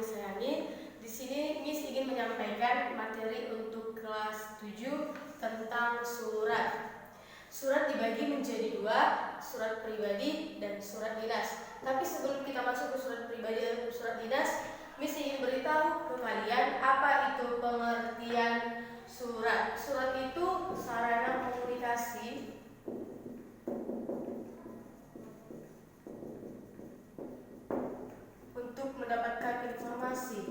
Miss Hayani. Di sini Miss ingin menyampaikan materi untuk kelas 7 tentang surat. Surat dibagi menjadi dua, surat pribadi dan surat dinas. Tapi sebelum kita masuk ke surat pribadi dan surat dinas, Miss ingin beritahu ke kalian apa itu pengertian surat. Surat itu sarana komunikasi untuk mendapatkan informasi.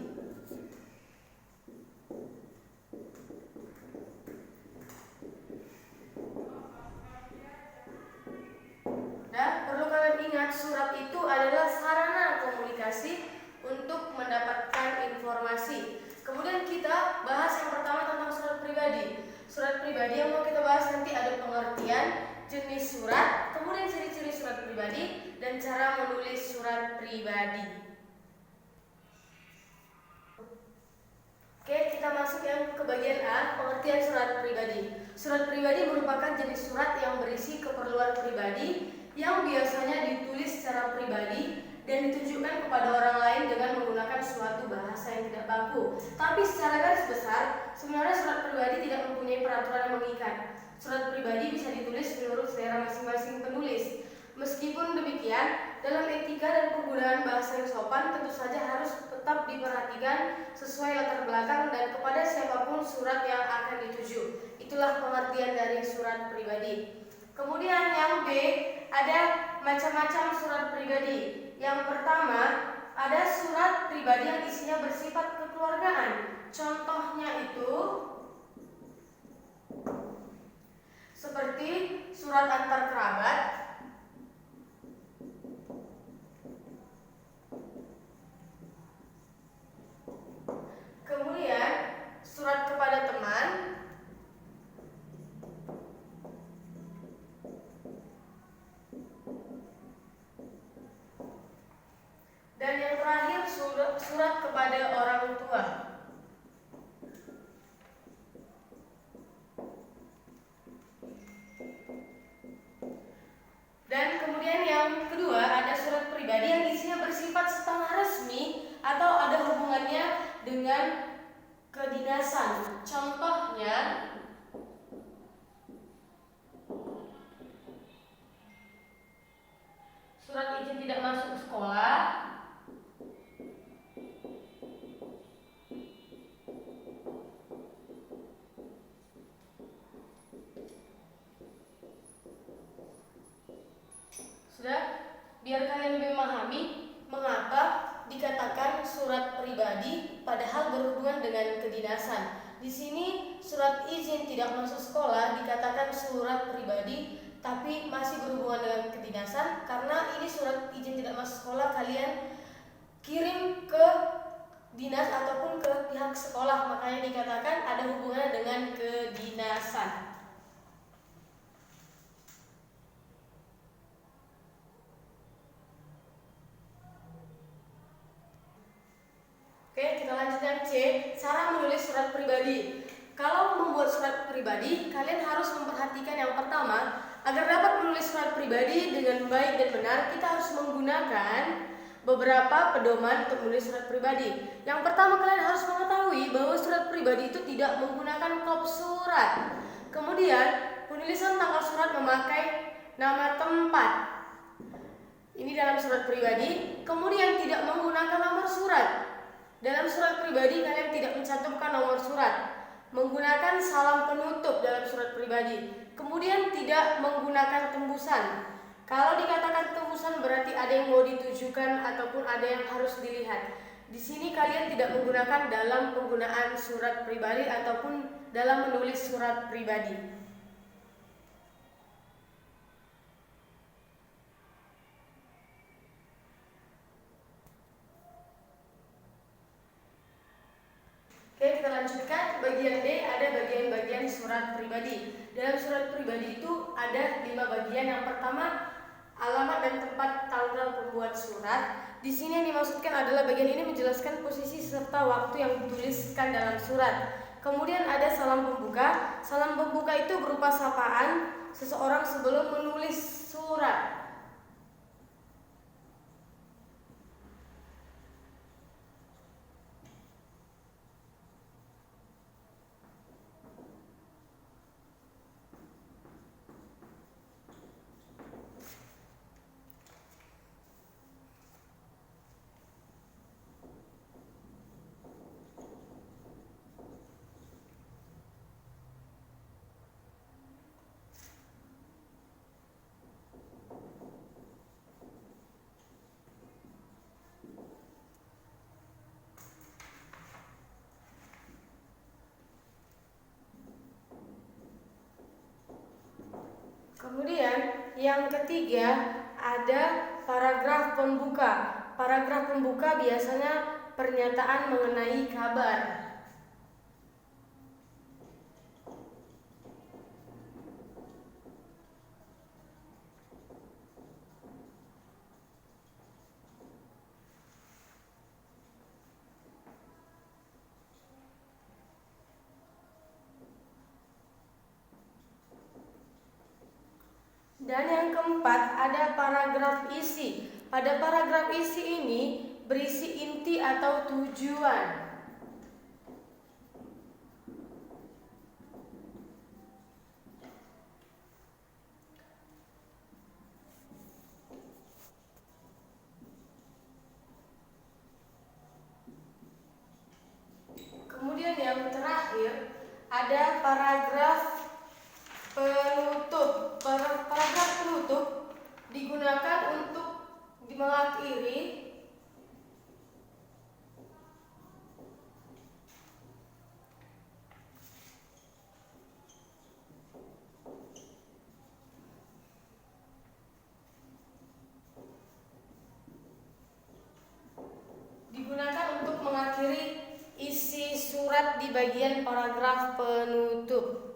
Dan perlu kalian ingat, surat itu adalah sarana komunikasi untuk mendapatkan informasi. Kemudian kita bahas yang pertama tentang surat pribadi. Surat pribadi yang mau kita bahas nanti ada pengertian, jenis surat, kemudian ciri-ciri surat pribadi, dan cara menulis surat pribadi. Oke, kita masuk yang ke bagian A, pengertian surat pribadi. Surat pribadi merupakan jenis surat yang berisi keperluan pribadi yang biasanya ditulis secara pribadi dan ditujukan kepada orang lain dengan menggunakan suatu bahasa yang tidak baku. Tapi secara garis besar, sebenarnya surat pribadi tidak mempunyai peraturan yang mengikat. Surat pribadi bisa ditulis menurut selera masing-masing penulis. Meskipun demikian, dalam etika dan penggunaan bahasa yang sopan tentu saja harus tetap diperhatikan sesuai latar belakang dan kepada siapapun surat yang akan dituju. Itulah pengertian dari surat pribadi. Kemudian yang B, ada macam-macam surat pribadi. Yang pertama, ada surat pribadi yang isinya bersifat kekeluargaan. Contohnya itu seperti surat antar kerabat, kemudian surat kepada teman, dan yang terakhir surat kepada orang tua. Dan kemudian yang kedua ada surat pribadi yang isinya bersifat setengah resmi atau ada hubungannya dengan kedinasan. Contohnya surat izin tidak masuk sekolah, biar kalian lebih memahami mengapa dikatakan surat pribadi padahal berhubungan dengan kedinasan. Di sini surat izin tidak masuk sekolah dikatakan surat pribadi tapi masih berhubungan dengan kedinasan karena ini surat izin tidak masuk sekolah kalian kirim ke dinas ataupun ke pihak sekolah, makanya dikatakan ada hubungannya dengan kedinasan. Oke, kita lanjutkan C, cara menulis surat pribadi. Kalau membuat surat pribadi, kalian harus memperhatikan yang pertama, agar dapat menulis surat pribadi dengan baik dan benar, kita harus menggunakan beberapa pedoman untuk menulis surat pribadi. Yang pertama, kalian harus mengetahui bahwa surat pribadi itu tidak menggunakan kop surat. Kemudian, penulisan tanggal surat memakai nama tempat. Ini dalam surat pribadi. Kemudian tidak menggunakan nomor surat. Dalam surat pribadi kalian tidak mencantumkan nomor surat. Menggunakan salam penutup dalam surat pribadi. Kemudian tidak menggunakan tembusan. Kalau dikatakan tembusan berarti ada yang mau ditujukan ataupun ada yang harus dilihat. Di sini kalian tidak menggunakan dalam penggunaan surat pribadi ataupun dalam menulis surat pribadi. Oke, kita lanjutkan. Bagian D ada bagian-bagian surat pribadi. Dalam surat pribadi itu ada 5 bagian. Yang pertama, alamat dan tempat tanggal pembuat surat. Di sini yang dimaksudkan adalah bagian ini menjelaskan posisi serta waktu yang dituliskan dalam surat. Kemudian ada salam pembuka. Salam pembuka itu berupa sapaan seseorang sebelum menulis surat. Yang ketiga, ada paragraf pembuka. Paragraf pembuka biasanya pernyataan mengenai kabar. Dan yang keempat, ada paragraf isi. Pada paragraf isi ini berisi inti atau tujuan. Kemudian yang terakhir, ada paragraf penutup. Paragraf penutup digunakan untuk mengakhiri isi surat di bagian paragraf penutup.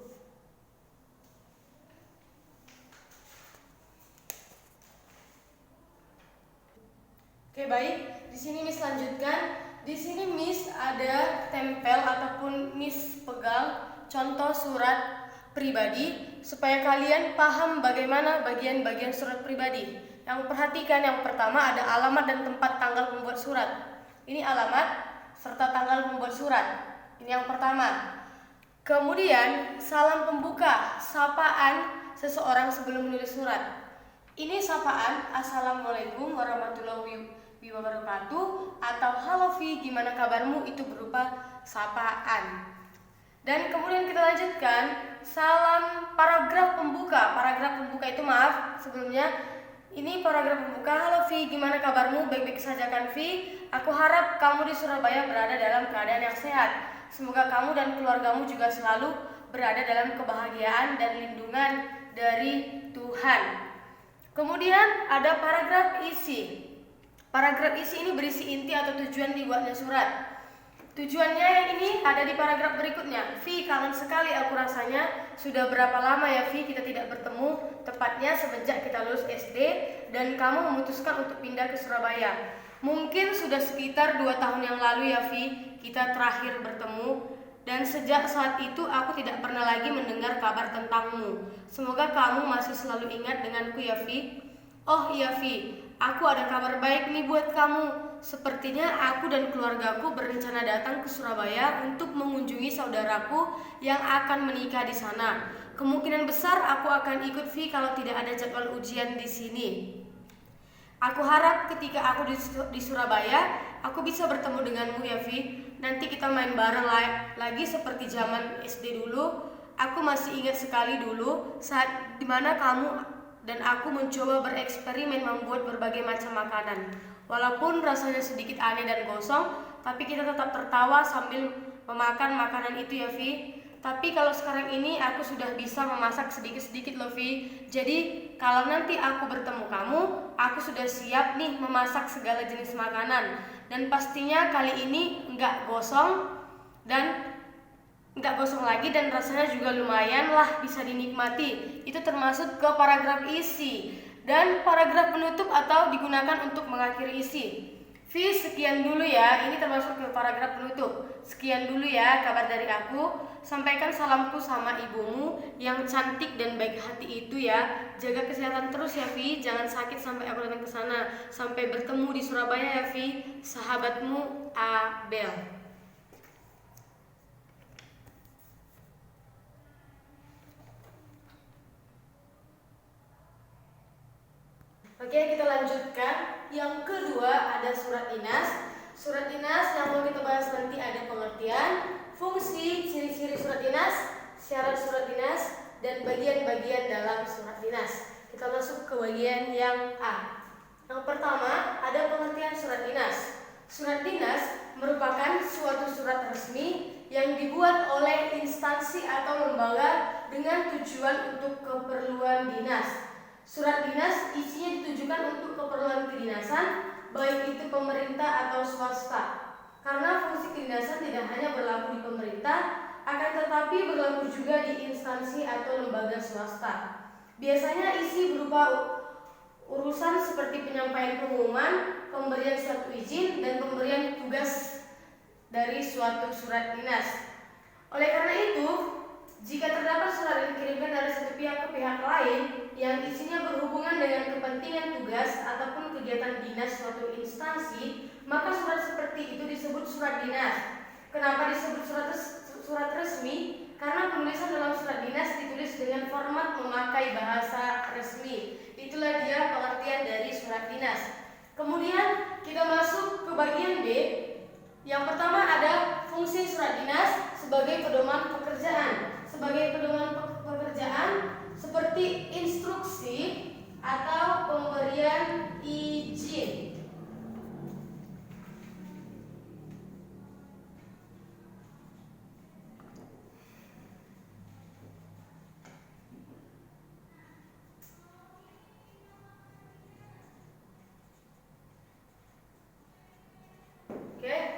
Oke, baik. Di sini Miss lanjutkan. Di sini Miss ada tempel ataupun Miss pegang contoh surat pribadi supaya kalian paham bagaimana bagian-bagian surat pribadi. Yang perhatikan, yang pertama ada alamat dan tempat tanggal membuat surat. Ini alamat serta tanggal membuat surat. Ini yang pertama. Kemudian salam pembuka, sapaan seseorang sebelum menulis surat. Ini sapaan, assalamualaikum warahmatullahi wabarakatuh, atau halo Vi, gimana kabarmu, itu berupa sapaan. Dan kemudian kita lanjutkan salam paragraf pembuka. Paragraf pembuka itu, maaf sebelumnya, ini paragraf pembuka. Halo Vi, gimana kabarmu, baik-baik saja kan Vi? Aku harap kamu di Surabaya berada dalam keadaan yang sehat. Semoga kamu dan keluargamu juga selalu berada dalam kebahagiaan dan lindungan dari Tuhan. Kemudian ada paragraf isi. Paragraf isi ini berisi inti atau tujuan dibuatnya surat. Tujuannya ini ada di paragraf berikutnya. Vi, kangen sekali aku rasanya. Sudah berapa lama ya Vi kita tidak bertemu? Tepatnya semenjak kita lulus SD dan kamu memutuskan untuk pindah ke Surabaya. Mungkin sudah sekitar 2 tahun yang lalu ya Vi kita terakhir bertemu. Dan sejak saat itu aku tidak pernah lagi mendengar kabar tentangmu. Semoga kamu masih selalu ingat denganku ya Vi. Oh iya Vi, aku ada kabar baik nih buat kamu. Sepertinya aku dan keluargaku berencana datang ke Surabaya untuk mengunjungi saudaraku yang akan menikah di sana. Kemungkinan besar aku akan ikut Vi kalau tidak ada jadwal ujian di sini. Aku harap ketika aku di Surabaya, aku bisa bertemu denganmu ya Vi. Nanti kita main bareng lagi seperti zaman SD dulu. Aku masih ingat sekali dulu saat dimana kamu dan aku mencoba bereksperimen membuat berbagai macam makanan. Walaupun rasanya sedikit aneh dan gosong, tapi kita tetap tertawa sambil memakan makanan itu ya Vi. Tapi kalau sekarang ini aku sudah bisa memasak sedikit-sedikit loh Vi. Jadi kalau nanti aku bertemu kamu, aku sudah siap nih memasak segala jenis makanan. Dan pastinya kali ini nggak gosong lagi dan rasanya juga lumayan lah bisa dinikmati. Itu termasuk ke paragraf isi. Dan paragraf penutup atau digunakan untuk mengakhiri isi. Vi, sekian dulu ya, ini termasuk ke paragraf penutup. Sekian dulu ya kabar dari aku. Sampaikan salamku sama ibumu yang cantik dan baik hati itu ya. Jaga kesehatan terus ya Vi, jangan sakit sampai aku datang ke sana. Sampai bertemu di Surabaya ya Vi. Sahabatmu Abel. Oke, kita lanjutkan. Yang kedua ada surat dinas. Surat dinas yang mau kita bahas nanti ada pengertian, fungsi, ciri-ciri surat dinas, syarat surat dinas, dan bagian-bagian dalam surat dinas. Kita masuk ke bagian yang A. Yang pertama ada pengertian surat dinas. Surat dinas merupakan suatu surat resmi yang dibuat oleh instansi atau lembaga dengan tujuan untuk keperluan dinas. Surat dinas isinya ditujukan untuk keperluan kedinasan, baik itu pemerintah atau swasta. Karena fungsi kedinasan tidak hanya berlaku di pemerintah, akan tetapi berlaku juga di instansi atau lembaga swasta. Biasanya isi berupa urusan seperti penyampaian pengumuman, pemberian suatu izin, dan pemberian tugas dari suatu surat dinas. Oleh karena itu, jika terdapat surat yang dikirimkan dari satu pihak ke pihak lain yang isinya berhubungan dengan kepentingan tugas ataupun kegiatan dinas suatu instansi, maka surat seperti itu disebut surat dinas. Kenapa disebut surat resmi? Karena penulisan dalam surat dinas ditulis dengan format memakai bahasa resmi. Itulah dia pengertian dari surat dinas. Kemudian kita masuk ke bagian B. Yang pertama ada fungsi surat dinas sebagai pedoman pekerjaan. Sebagai pedoman pekerjaan seperti instruksi atau pemberian izin.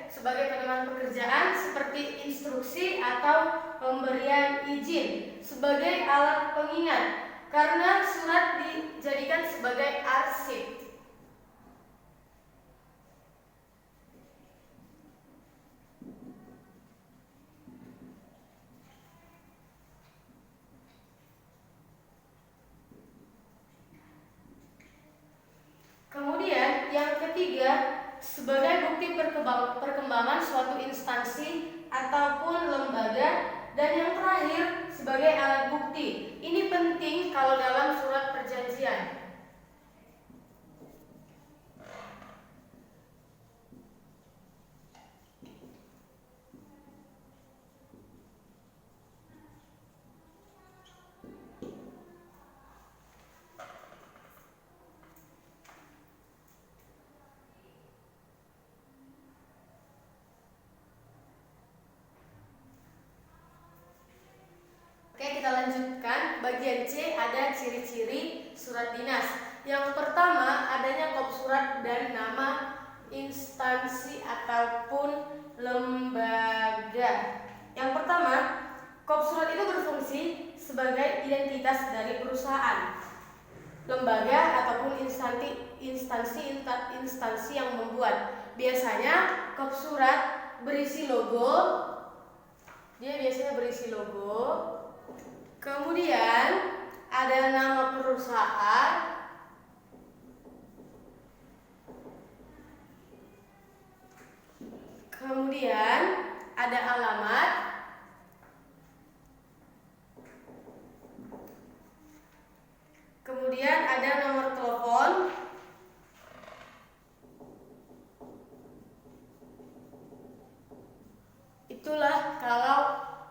Sebagai pedoman pekerjaan seperti instruksi atau pemberian izin, sebagai alat pengingat karena surat dijadikan sebagai arsip. Kemudian yang ketiga, sebagai bukti perkembangan suatu instansi ataupun lembaga, dan yang terakhir sebagai alat bukti. Ini penting kalau dalam surat perjanjian. Oke, kita lanjutkan. Bagian C ada ciri-ciri surat dinas. Yang pertama, adanya kop surat dan nama instansi ataupun lembaga. Yang pertama, kop surat itu berfungsi sebagai identitas dari perusahaan, lembaga ataupun instansi yang membuat. Biasanya kop surat berisi logo. Dia biasanya berisi logo. Kemudian ada nama perusahaan, kemudian ada alamat, kemudian ada nomor telepon, itulah kalau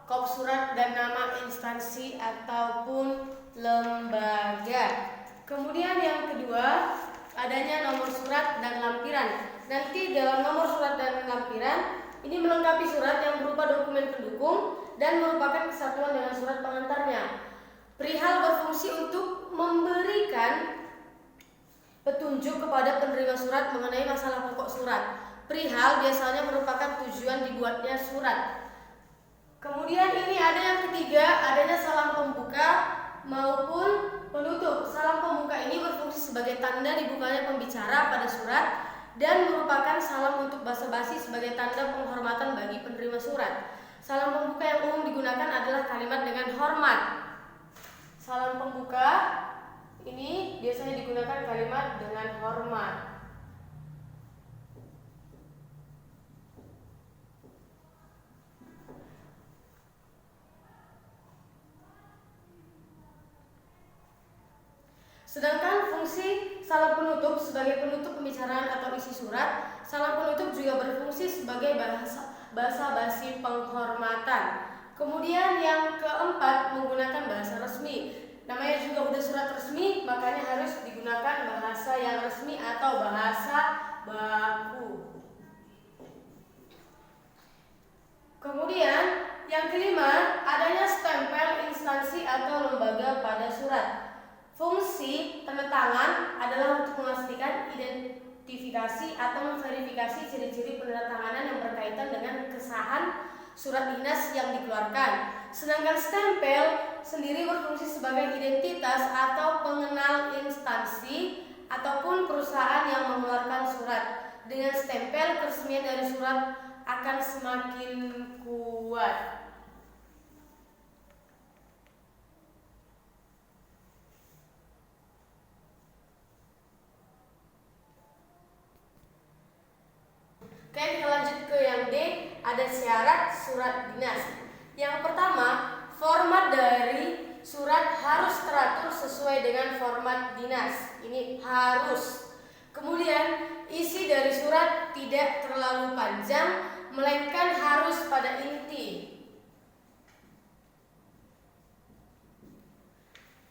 kop surat dan nama instansi ataupun lembaga. Kemudian yang kedua, adanya nomor surat dan lampiran. Nanti dalam nomor surat dan lampiran ini melengkapi surat yang berupa dokumen pendukung dan merupakan kesatuan dengan surat pengantarnya. Perihal berfungsi untuk memberikan petunjuk kepada penerima surat mengenai masalah pokok surat. Perihal biasanya merupakan tujuan dibuatnya surat. Kemudian ini ada yang ketiga, adanya salam pembuka maupun penutup. Salam pembuka ini berfungsi sebagai tanda dibukanya pembicara pada surat dan merupakan salam untuk basa-basi sebagai tanda penghormatan bagi penerima surat. Salam pembuka yang umum digunakan adalah kalimat dengan hormat. Salam pembuka ini biasanya digunakan kalimat dengan hormat. Sedangkan fungsi salam penutup sebagai penutup pembicaraan atau isi surat, salam penutup juga berfungsi sebagai basa-basi penghormatan. Kemudian yang keempat, menggunakan bahasa resmi. Namanya juga udah surat resmi, makanya harus digunakan bahasa yang resmi atau bahasa baku. Kemudian yang kelima, adanya stempel instansi atau lembaga pada surat. Fungsi tanda tangan adalah untuk memastikan identifikasi atau memverifikasi ciri-ciri penandatanganan yang berkaitan dengan kesahan surat dinas yang dikeluarkan. Sedangkan stempel sendiri berfungsi sebagai identitas atau pengenal instansi ataupun perusahaan yang mengeluarkan surat. Dengan stempel, keresmian dari surat akan semakin kuat. Oke, kita lanjut ke yang D, ada syarat surat dinas. Yang pertama, format dari surat harus teratur sesuai dengan format dinas. Ini harus. Kemudian, isi dari surat tidak terlalu panjang, melainkan harus pada inti.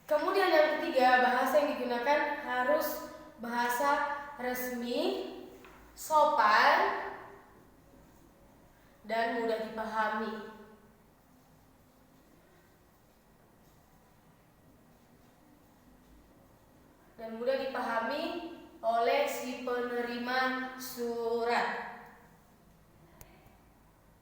Kemudian yang ketiga, bahasa yang digunakan harus bahasa resmi, sopan, dan mudah dipahami. Oleh si penerima surat.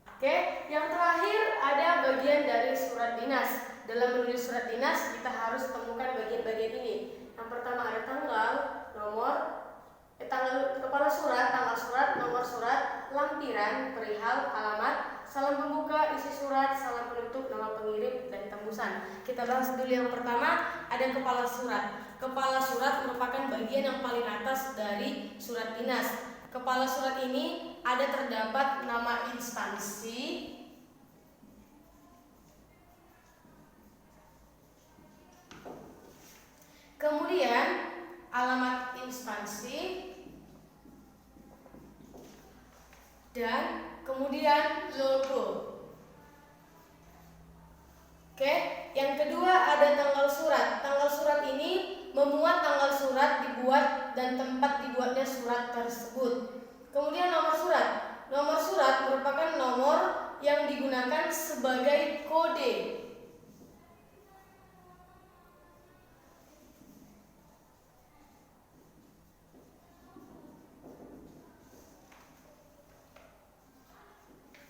Oke, yang terakhir ada bagian dari surat dinas. Dalam menulis surat dinas kita harus temukan bagian-bagian ini. Yang pertama ada tanggal, tanggal kepala surat, tanggal surat, nomor surat, lampiran, perihal, alamat, salam pembuka, isi surat, salam penutup, nama pengirim, dan tembusan. Kita bahas dulu yang pertama, ada kepala surat. Kepala surat merupakan bagian yang paling atas dari surat dinas. Kepala surat ini ada terdapat nama instansi, kemudian alamat instansi, dan kemudian logo. Oke, yang kedua ada tanggal surat. Tanggal surat ini memuat tanggal surat dibuat dan tempat dibuatnya surat tersebut. Kemudian nomor surat. Nomor surat merupakan nomor yang digunakan sebagai kode.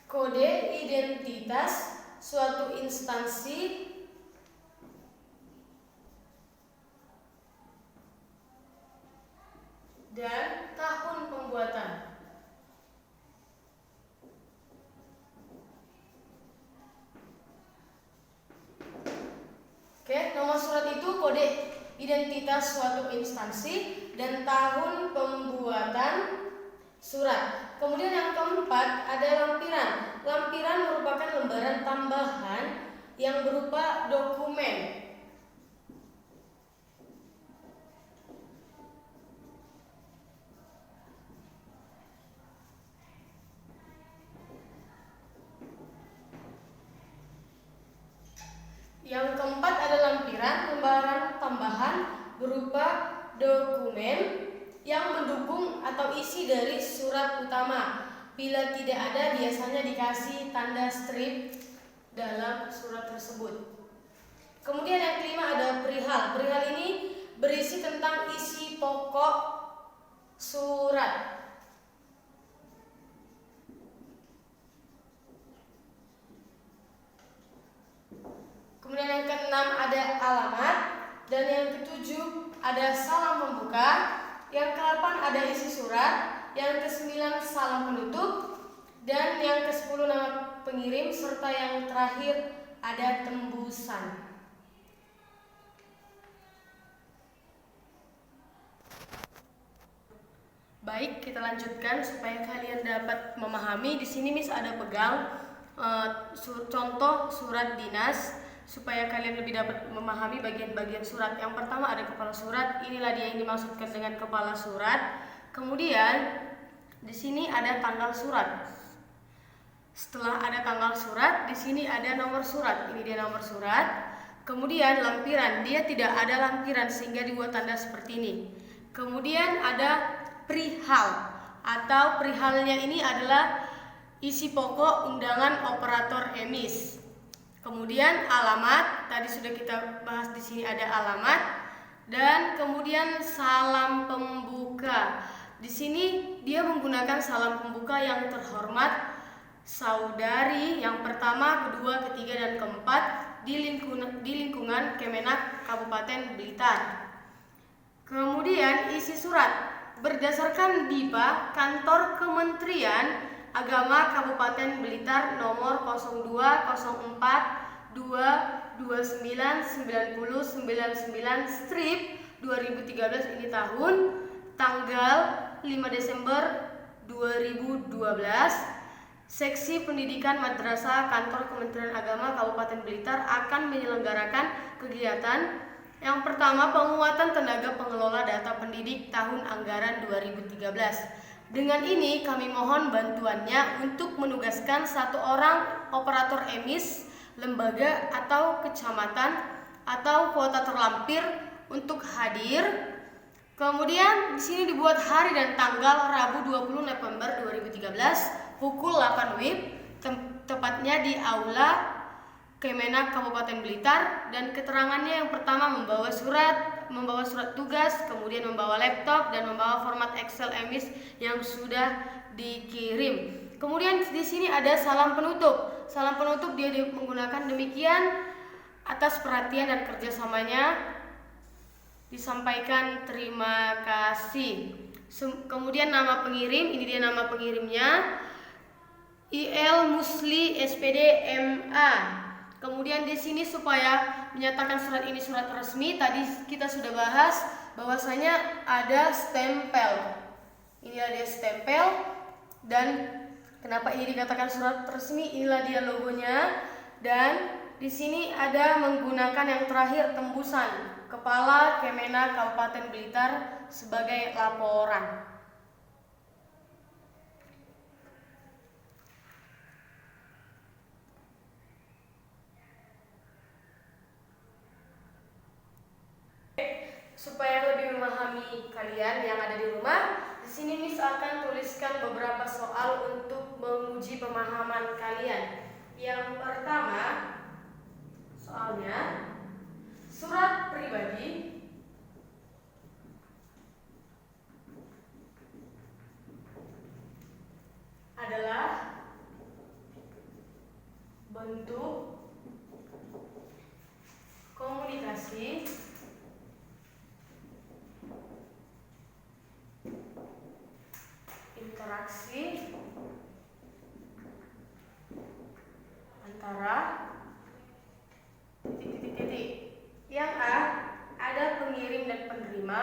Kode identitas suatu instansi dan tahun pembuatan. Oke, nomor surat itu kode identitas suatu instansi dan tahun pembuatan surat. Kemudian yang keempat ada lampiran. Lampiran merupakan lembaran tambahan yang berupa dokumen. Yang keempat ada lampiran, lembaran tambahan berupa dokumen yang mendukung atau isi dari surat utama. Bila tidak ada, biasanya dikasih tanda strip dalam surat tersebut. Kemudian yang kelima ada perihal. Perihal ini berisi tentang isi pokok surat. Kemudian yang keenam ada alamat, dan yang ketujuh ada salam pembuka, yang ke-8 ada isi surat, yang ke-9 salam penutup, dan yang ke-10 nama pengirim, serta yang terakhir ada tembusan. Baik, kita lanjutkan supaya kalian dapat memahami. Di sini Miss ada pegang contoh surat dinas supaya kalian lebih dapat memahami bagian-bagian surat. Yang pertama ada kepala surat. Inilah dia yang dimaksudkan dengan kepala surat. Kemudian di sini ada tanggal surat. Setelah ada tanggal surat, di sini ada nomor surat. Ini dia nomor surat. Kemudian lampiran, dia tidak ada lampiran sehingga dibuat tanda seperti ini. Kemudian ada perihal, atau perihalnya ini adalah isi pokok undangan operator emis. Kemudian alamat, tadi sudah kita bahas, di sini ada alamat. Dan kemudian salam pembuka. Di sini dia menggunakan salam pembuka yang terhormat saudari yang pertama, kedua, ketiga, dan keempat di lingkungan Kemenak Kabupaten Blitar. Kemudian isi surat. Berdasarkan DIPA, Kantor Kementerian Agama Kabupaten Blitar nomor 02-02-29-90-99/2013 ini tahun tanggal 5 Desember 2012, Seksi Pendidikan Madrasah Kantor Kementerian Agama Kabupaten Blitar akan menyelenggarakan kegiatan yang pertama, penguatan tenaga pengelola data pendidik tahun anggaran 2013. Dengan ini kami mohon bantuannya untuk menugaskan 1 orang operator emis, lembaga atau kecamatan atau kuota terlampir untuk hadir. Kemudian di sini dibuat hari dan tanggal Rabu 20 November 2013 pukul 8 WIB, tepatnya di Aula Kemenak Kabupaten Blitar, dan keterangannya yang pertama membawa surat tugas, kemudian membawa laptop dan membawa format Excel emis yang sudah dikirim. Kemudian di sini ada salam penutup. Salam penutup dia menggunakan demikian, atas perhatian dan kerjasamanya disampaikan terima kasih. Kemudian nama pengirim, ini dia nama pengirimnya, IL Musli SPD MA. Kemudian di sini supaya menyatakan surat ini surat resmi, tadi kita sudah bahas bahwasanya ada stempel. Ini ada stempel, dan kenapa ini dikatakan surat resmi? Inilah dia logonya, dan di sini ada menggunakan yang terakhir tembusan Kepala Kemenak Kabupaten Blitar sebagai laporan. Supaya lebih memahami kalian yang ada di rumah, di sini Miss akan tuliskan beberapa soal untuk menguji pemahaman kalian. Yang pertama, soalnya surat pribadi adalah bentuk komunikasi interaksi antara titik-titik-titik. Yang A, ada pengirim dan penerima.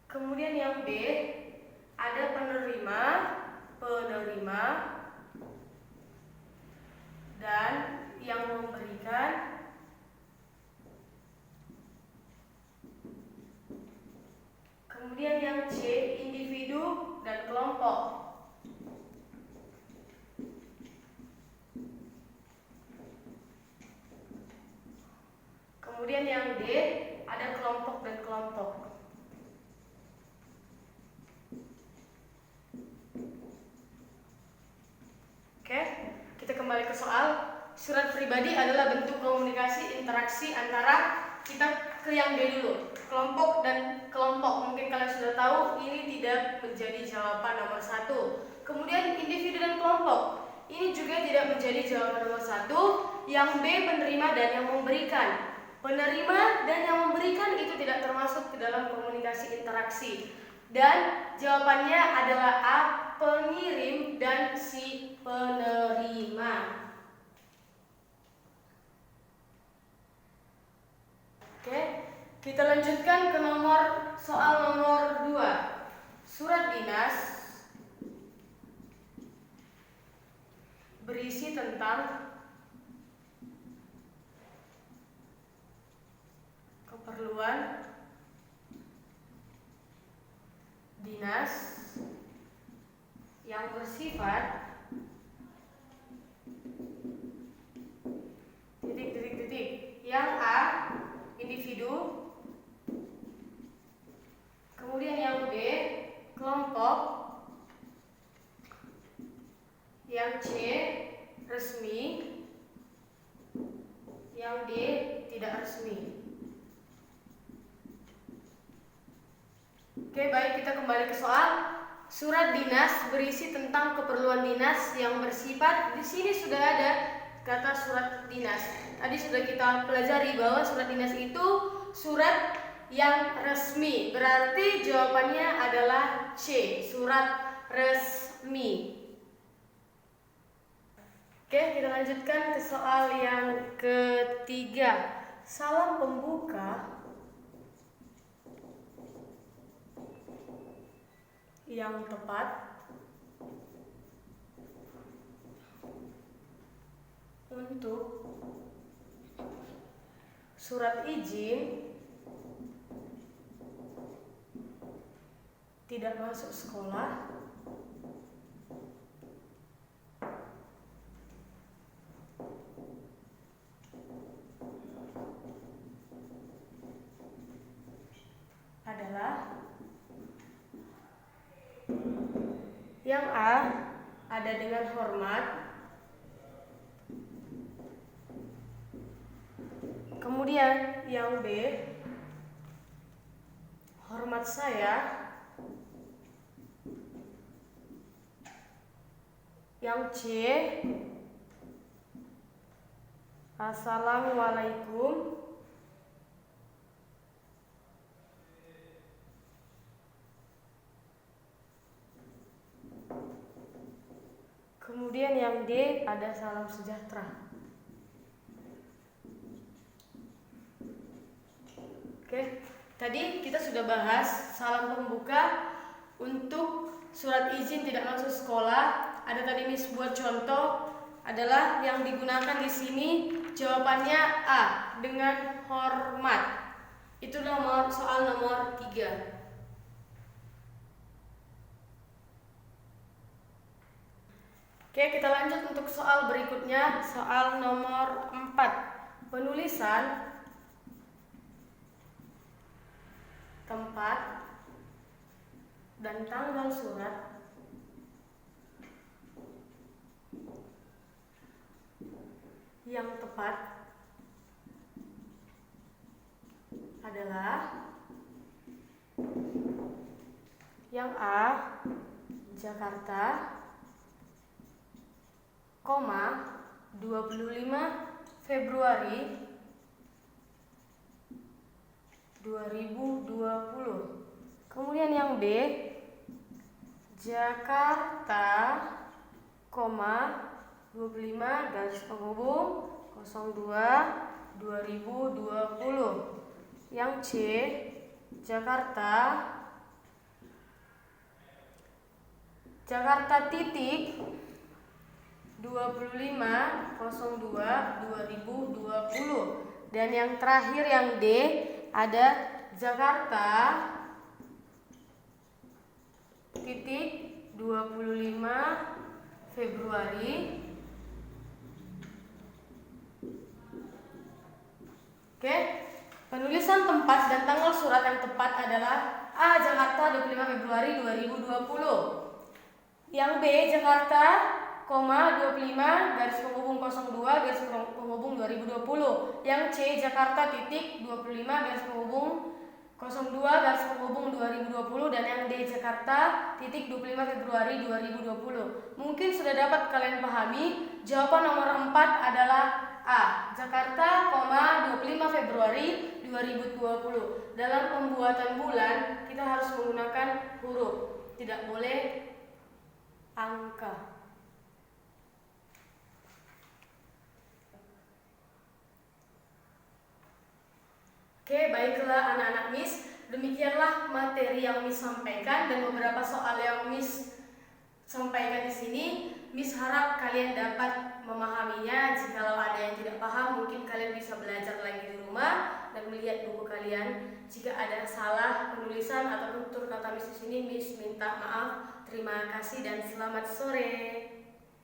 Kemudian yang B, ada penerima, dan yang memberikan. Kemudian yang C, individu dan kelompok. Kemudian yang D, ada kelompok dan kelompok. Oke, kita kembali ke soal. Surat pribadi adalah bentuk komunikasi interaksi antara kita ke yang D dulu, kelompok dan kelompok. Mungkin kalian sudah tahu, ini tidak menjadi jawaban nomor 1. Kemudian individu dan kelompok, ini juga tidak menjadi jawaban nomor 1. Yang B, penerima dan yang memberikan. Penerima dan yang memberikan itu tidak termasuk ke dalam komunikasi interaksi. Dan jawabannya adalah A, pengirim dan si penerima. Oke, kita lanjutkan ke soal nomor 2. Surat dinas berisi tentang keperluan dinas yang bersifat titik-titik-titik. Yang A, individu. Kemudian yang B, kelompok. Yang C, resmi, yang D tidak resmi. Oke, baik, kita kembali ke soal. Surat dinas berisi tentang keperluan dinas yang bersifat, di sini sudah ada kata surat dinas. Tadi sudah kita pelajari bahwa surat dinas itu surat yang resmi. Berarti jawabannya adalah C, surat resmi. Oke, kita lanjutkan ke soal yang ketiga. Salam pembuka yang tepat untuk surat izin tidak masuk sekolah adalah yang A, ada dengan hormat. Kemudian yang B, hormat saya. Yang C, assalamualaikum. Kemudian yang D, ada salam sejahtera. Oke, tadi kita sudah bahas salam pembuka untuk surat izin tidak masuk sekolah. Ada tadi Miss buat contoh adalah yang digunakan di sini jawabannya A, dengan hormat. Itu soal nomor 3. Oke, kita lanjut untuk soal berikutnya, soal nomor 4. Penulisan tempat dan tanggal surat yang tepat adalah yang A, Jakarta, 25 Februari 2020. Kemudian yang B, Jakarta, 25 garis penghubung 02 2020. Yang C, Jakarta titik 25/02/2020. Dan yang terakhir yang D, ada Jakarta titik 25 Februari. Oke, penulisan tempat dan tanggal surat yang tepat adalah A, Jakarta 25 Februari 2020. Yang B, Jakarta, 25 garis penghubung 02 garis penghubung 2020. Yang C, Jakarta titik 25 garis penghubung 02 garis penghubung 2020. Dan yang D, Jakarta titik 25 Februari 2020. Mungkin sudah dapat kalian pahami. Jawaban nomor 4 adalah A, Jakarta, 25 Februari 2020. Dalam pembuatan bulan kita harus menggunakan huruf, tidak boleh angka. Oke, baiklah anak-anak Miss, demikianlah materi yang Miss sampaikan dan beberapa soal yang Miss sampaikan di sini. Miss harap kalian dapat memahaminya. Jikalau ada yang tidak paham, mungkin kalian bisa belajar lagi di rumah dan melihat buku kalian. Jika ada salah penulisan atau tutur kata Miss di sini, Miss minta maaf. Terima kasih dan selamat sore.